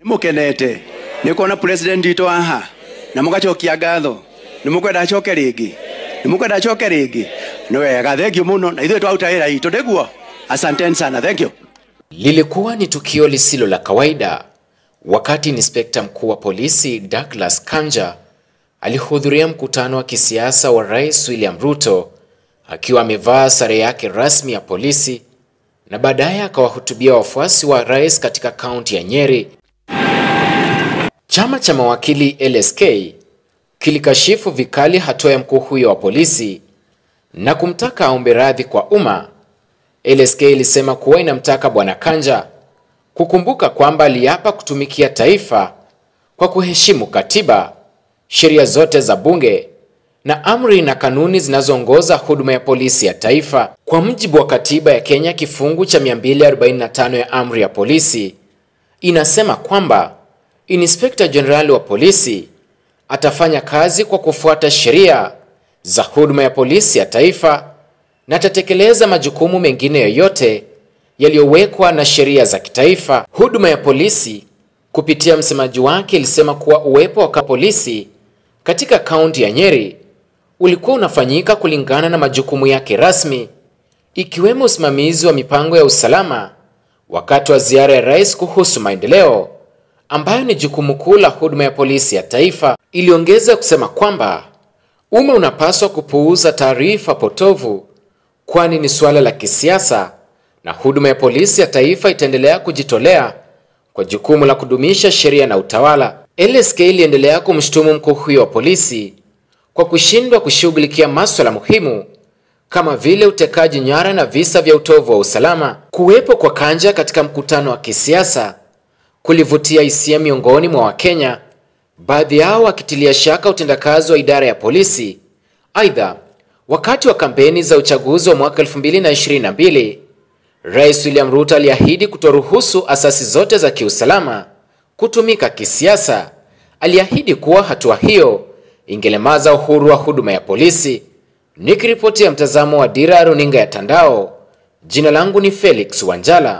mukenete nikona president ito aha na mugachokia gatho nimukwenda achoke rigi no wega thank you muno na ithuĩ twautaĩra itũ ndiguo asanteni sana thank you. Lilikuwa ni tukio lisilo la kawaida wakati Inspekta Mkuu wa Polisi Douglas Kanja alihudhuria mkutano wa kisiasa wa Rais William Ruto akiwa amevaa sare yake rasmi ya polisi na baadaye akawahutubia wafuasi wa rais katika kaunti ya Nyeri. Chama cha mawakili LSK kilikashifu vikali hatua ya mkuu huyo wa polisi na kumtaka aombe radhi kwa umma. LSK ilisema kuwa inamtaka Bwana Kanja kukumbuka kwamba aliapa kutumikia taifa kwa kuheshimu katiba, sheria zote za bunge na amri na kanuni zinazoongoza huduma ya polisi ya taifa. Kwa mujibu wa katiba ya Kenya, kifungu cha 245 ya amri ya polisi inasema kwamba Inspector General wa polisi atafanya kazi kwa kufuata sheria za huduma ya polisi ya taifa na atatekeleza majukumu mengine yoyote yaliyowekwa na sheria za kitaifa. Huduma ya polisi kupitia msemaji wake ilisema kuwa uwepo wa polisi katika kaunti ya Nyeri ulikuwa unafanyika kulingana na majukumu yake rasmi, ikiwemo usimamizi wa mipango ya usalama wakati wa ziara ya rais kuhusu maendeleo, ambayo ni jukumu kuu la huduma ya polisi ya taifa. Iliongeza kusema kwamba umma unapaswa kupuuza taarifa potovu kwani ni suala la kisiasa na huduma ya polisi ya taifa itaendelea kujitolea kwa jukumu la kudumisha sheria na utawala. LSK iliendelea kumshutumu mkuu huyo wa polisi kwa kushindwa kushughulikia masuala muhimu kama vile utekaji nyara na visa vya utovu wa usalama. Kuwepo kwa Kanja katika mkutano wa kisiasa kulivutia hisia miongoni mwa Wakenya, baadhi yao wakitilia shaka utendakazi wa idara ya polisi. Aidha, wakati wa kampeni za uchaguzi wa mwaka 2022, Rais William Ruto aliahidi kutoruhusu asasi zote za kiusalama kutumika kisiasa. Aliahidi kuwa hatua hiyo ingelemaza uhuru wa huduma ya polisi. Nikiripoti ya mtazamo wa Dira Runinga ya Tandao, jina langu ni Felix Wanjala.